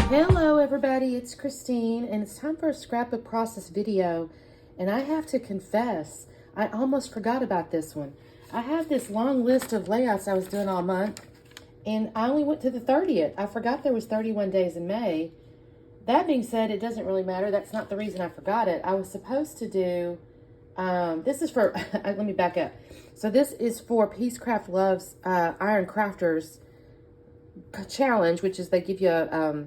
Hello everybody, it's Christine and it's time for a scrapbook process video, and I have to confess, I almost forgot about this one. I have this long list of layouts I was doing all month and I only went to the 30th. I forgot there was 31 days in May. That being said, it doesn't really matter. That's not the reason I forgot it. I was supposed to do, this is for, let me back up. So this is for Peacecraft Love's Iron Crafters challenge, which is they give you a,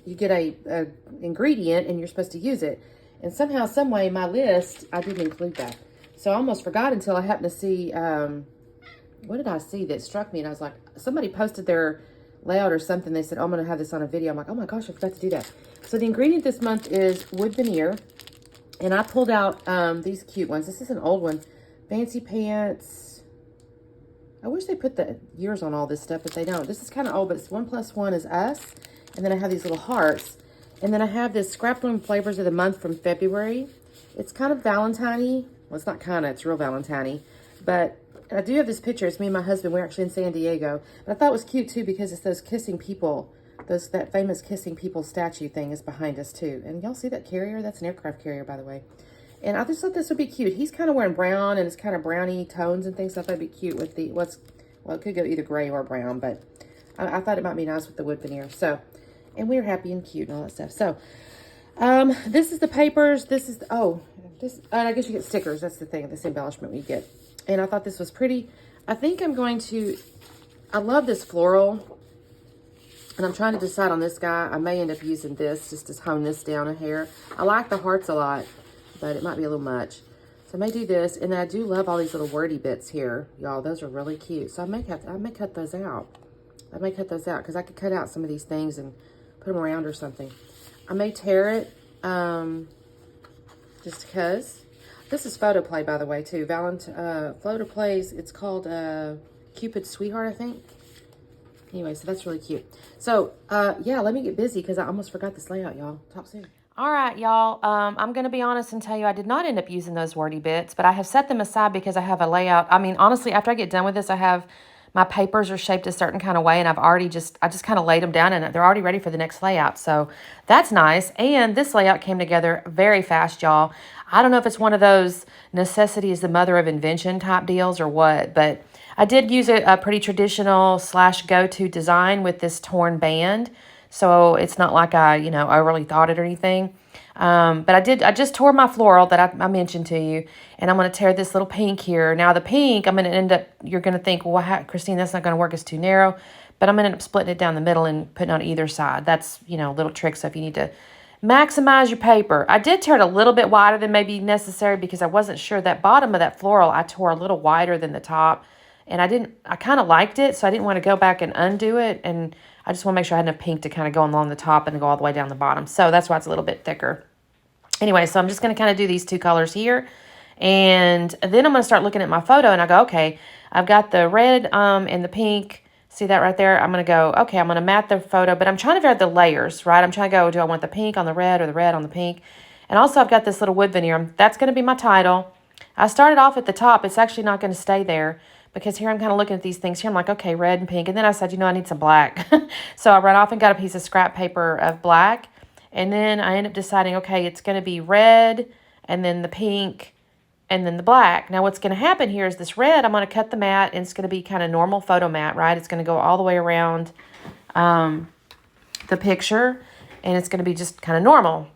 you get a ingredient and you're supposed to use it. And somehow, some way, my list, I didn't include that. So I almost forgot until I happened to see, what did I see that struck me? And I was like, somebody posted their layout or something. They said, oh, I'm going to have this on a video. I'm like, oh my gosh, I forgot to do that. So the ingredient this month is wood veneer. And I pulled out these cute ones. This is an old one. Fancy Pants. I wish they put the years on all this stuff, but they don't. This is kind of old, but it's 1+1 is us. And then I have these little hearts. And then I have this Scrapbook Flavors of the Month from February. It's kind of Valentine-y. Well, it's not kind of, it's real Valentine-y. But I do have this picture. It's me and my husband. We're actually in San Diego. But I thought it was cute, too, because it's those kissing people. That famous kissing people statue thing is behind us, too. And y'all see that carrier? That's an aircraft carrier, by the way. And I just thought this would be cute. He's kind of wearing brown, and it's kind of browny tones and things. So I thought it'd be cute with the, well, it could go either gray or brown, but I thought it might be nice with the wood veneer. So, and we're happy and cute and all that stuff. So, this is the papers. This is, I guess you get stickers. That's the thing, this embellishment we get. And I thought this was pretty. I think I'm going to, I love this floral. And I'm trying to decide on this guy. I may end up using this just to hone this down a hair. I like the hearts a lot, but it might be a little much. So I may do this. And then I do love all these little wordy bits here. Y'all, those are really cute. So I may cut those out. I may cut those out because I could cut out some of these things and put them around or something. I may tear it just because. This is Photo Play, by the way, too. Photo Plays, it's called Cupid's Sweetheart, I think. Anyway, so that's really cute. So, yeah, let me get busy because I almost forgot this layout, y'all. Talk soon. All right, y'all. I'm going to be honest and tell you I did not end up using those wordy bits, but I have set them aside because I have a layout. I mean, honestly, after I get done with this, I have my papers are shaped a certain kind of way, and I just kind of laid them down, and they're already ready for the next layout. So that's nice. And this layout came together very fast, y'all. I don't know if it's one of those necessity is the mother of invention type deals or what, but I did use a pretty traditional / go-to design with this torn band. So it's not like I, overly thought it or anything. But I just tore my floral that I mentioned to you, and I'm going to tear this little pink here. Now the pink, I'm going to end up, you're going to think, well, Christine, that's not going to work. It's too narrow. But I'm going to end up splitting it down the middle and putting on either side. That's, little tricks if you need to maximize your paper. I did tear it a little bit wider than maybe necessary because I wasn't sure. That bottom of that floral, I tore a little wider than the top. And I kind of liked it, so I didn't want to go back and undo it. And I just want to make sure I had enough pink to kind of go along the top and go all the way down the bottom. So that's why it's a little bit thicker. Anyway, so I'm just going to kind of do these two colors here. And then I'm going to start looking at my photo, and I go, okay, I've got the red and the pink. See that right there? I'm going to go, okay, I'm going to mat the photo, but I'm trying to figure out the layers, right? I'm trying to go, do I want the pink on the red or the red on the pink? And also I've got this little wood veneer. That's going to be my title. I started off at the top. It's actually not going to stay there, because here I'm kind of looking at these things here. I'm like, okay, red and pink. And then I said, I need some black. So I ran off and got a piece of scrap paper of black. And then I ended up deciding, okay, it's going to be red and then the pink and then the black. Now what's going to happen here is this red, I'm going to cut the mat, and it's going to be kind of normal photo mat, right? It's going to go all the way around the picture, and it's going to be just kind of normal.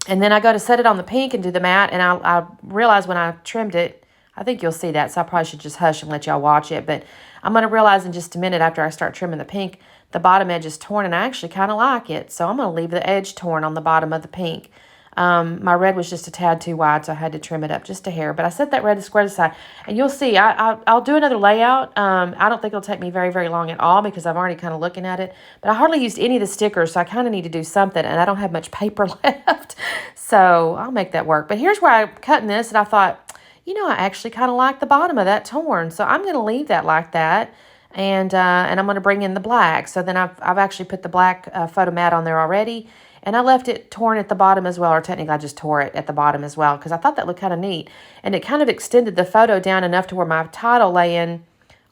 And then I go to set it on the pink and do the mat, and I realize when I trimmed it, I think you'll see that, so I probably should just hush and let y'all watch it. But I'm going to realize in just a minute after I start trimming the pink, the bottom edge is torn, and I actually kind of like it. So I'm going to leave the edge torn on the bottom of the pink. My red was just a tad too wide, so I had to trim it up just a hair. But I set that red square aside, and you'll see I'll do another layout. I don't think it'll take me very, very long at all because I'm already kind of looking at it. But I hardly used any of the stickers, so I kind of need to do something, and I don't have much paper left. So I'll make that work. But here's where I'm cutting this, and I thought, I actually kind of like the bottom of that torn. So I'm going to leave that like that. And I'm going to bring in the black. So then I've actually put the black photo mat on there already. And I left it torn at the bottom as well. Or technically I just tore it at the bottom as well, because I thought that looked kind of neat. And it kind of extended the photo down enough to where my title laying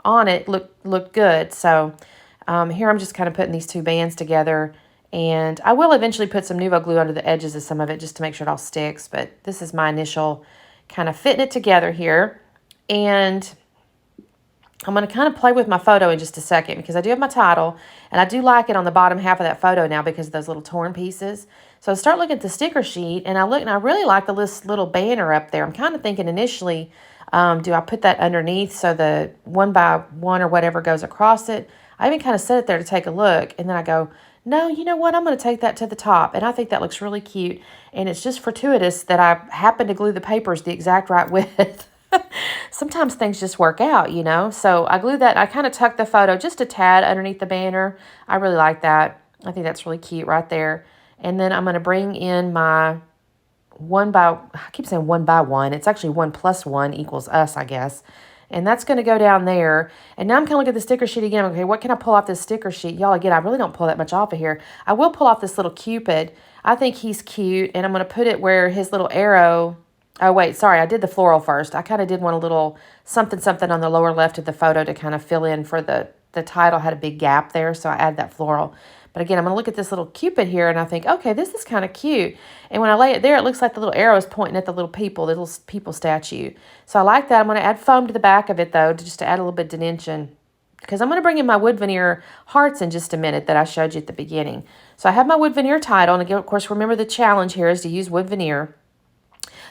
on it looked good. So here I'm just kind of putting these two bands together. And I will eventually put some Nuvo glue under the edges of some of it just to make sure it all sticks. But this is my initial kind of fitting it together here. And I'm going to kind of play with my photo in just a second because I do have my title. And I do like it on the bottom half of that photo now because of those little torn pieces. So I start looking at the sticker sheet and I look and I really like the little banner up there. I'm kind of thinking initially, do I put that underneath so the 1 by 1 or whatever goes across it? I even kind of set it there to take a look. And then I go, no, you know what? I'm going to take that to the top. And I think that looks really cute. And it's just fortuitous that I happen to glue the papers the exact right width. Sometimes things just work out, you know. So I glued that. I kind of tucked the photo just a tad underneath the banner. I really like that. I think that's really cute right there. And then I'm going to bring in my I keep saying 1 by 1. It's actually 1 plus 1 equals us, I guess. And that's going to go down there. And now I'm kind of looking at the sticker sheet again. Okay, what can I pull off this sticker sheet? Y'all, again, I really don't pull that much off of here. I will pull off this little Cupid. I think he's cute. And I'm going to put it where his little arrow... Oh, wait, sorry, I did the floral first. I kind of did want a little something on the lower left of the photo to kind of fill in for the title had a big gap there, so I added that floral. But again, I'm going to look at this little Cupid here, and I think, okay, this is kind of cute. And when I lay it there, it looks like the little arrow is pointing at the little people statue. So I like that. I'm going to add foam to the back of it, though, just to add a little bit of dimension. Because I'm going to bring in my wood veneer hearts in just a minute that I showed you at the beginning. So I have my wood veneer title, and again, of course, remember the challenge here is to use wood veneer.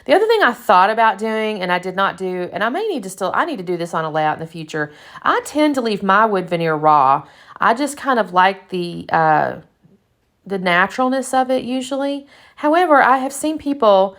The other thing I thought about doing, and I did not do, and I need to do this on a layout in the future. I tend to leave my wood veneer raw. I just kind of like the naturalness of it usually. However, I have seen people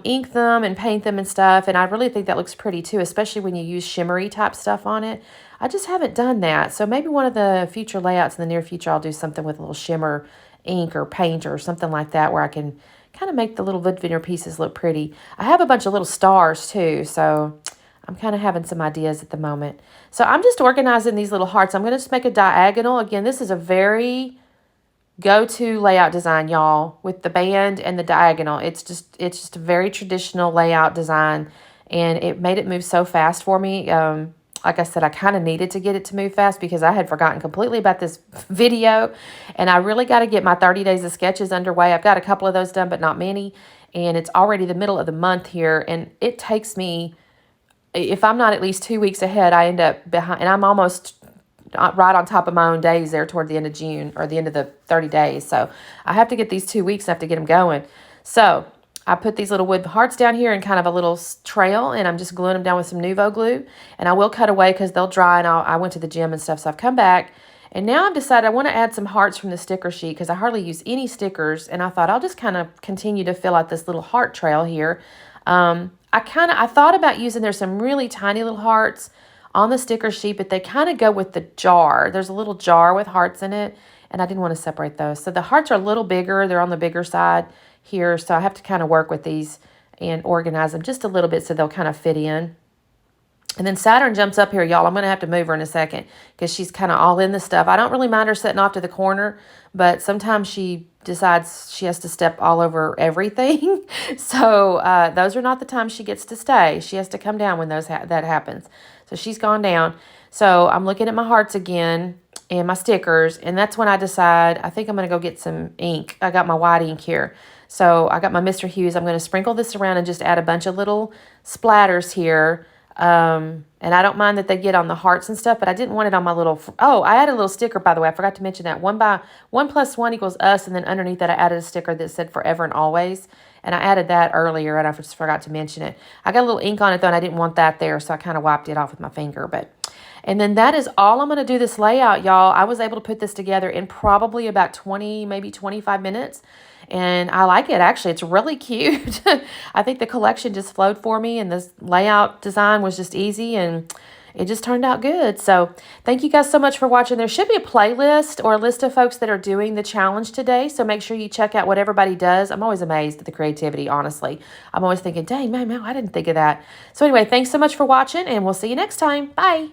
ink them and paint them and stuff, and I really think that looks pretty too, especially when you use shimmery type stuff on it. I just haven't done that. So maybe one of the future layouts in the near future, I'll do something with a little shimmer ink or paint or something like that where I can kind of make the little wood veneer pieces look pretty. I have a bunch of little stars too, so I'm kind of having some ideas at the moment. So I'm just organizing these little hearts. I'm going to just make a diagonal. Again, this is a very go-to layout design, y'all, with the band and the diagonal. It's just a very traditional layout design, and it made it move so fast for me. Like I said, I kind of needed to get it to move fast because I had forgotten completely about this video, and I really got to get my 30 days of sketches underway. I've got a couple of those done, but not many, and it's already the middle of the month here, and it takes me, if I'm not at least 2 weeks ahead, I end up behind, and I'm almost right on top of my own days there toward the end of June or the end of the 30 days. So I have to get these 2 weeks. I have to get them going. So I put these little wood hearts down here in kind of a little trail, and I'm just gluing them down with some Nuvo glue. And I will cut away because they'll dry, and I went to the gym and stuff. So I've come back, and now I've decided I want to add some hearts from the sticker sheet because I hardly use any stickers. And I thought I'll just kind of continue to fill out this little heart trail here. I thought about using, there's some really tiny little hearts on the sticker sheet, but they kind of go with the jar. There's a little jar with hearts in it, and I didn't want to separate those. So the hearts are a little bigger. They're on the bigger side here, so I have to kind of work with these and organize them just a little bit so they'll kind of fit in. And then Saturn jumps up here, y'all. I'm going to have to move her in a second because she's kind of all in the stuff. I don't really mind her sitting off to the corner, but sometimes she decides she has to step all over everything. So those are not the times she gets to stay. She has to come down when that happens. So she's gone down. So I'm looking at my hearts again and my stickers, and that's when I decide I think I'm going to go get some ink. I got my white ink here. So I got my Mr. Hughes. I'm going to sprinkle this around and just add a bunch of little splatters here. And I don't mind that they get on the hearts and stuff, but I didn't want it on my little, I added a little sticker, by the way. I forgot to mention that 1 plus 1 equals us. And then underneath that, I added a sticker that said forever and always. And I added that earlier and I just forgot to mention it. I got a little ink on it though, and I didn't want that there. So I kind of wiped it off with my finger, and then that is all I'm going to do this layout, y'all. I was able to put this together in probably about 20, maybe 25 minutes. And I like it, actually. It's really cute. I think the collection just flowed for me, and this layout design was just easy, and it just turned out good. So thank you guys so much for watching. There should be a playlist or a list of folks that are doing the challenge today, so make sure you check out what everybody does. I'm always amazed at the creativity, honestly. I'm always thinking, dang, man, I didn't think of that. So anyway, thanks so much for watching, and we'll see you next time. Bye.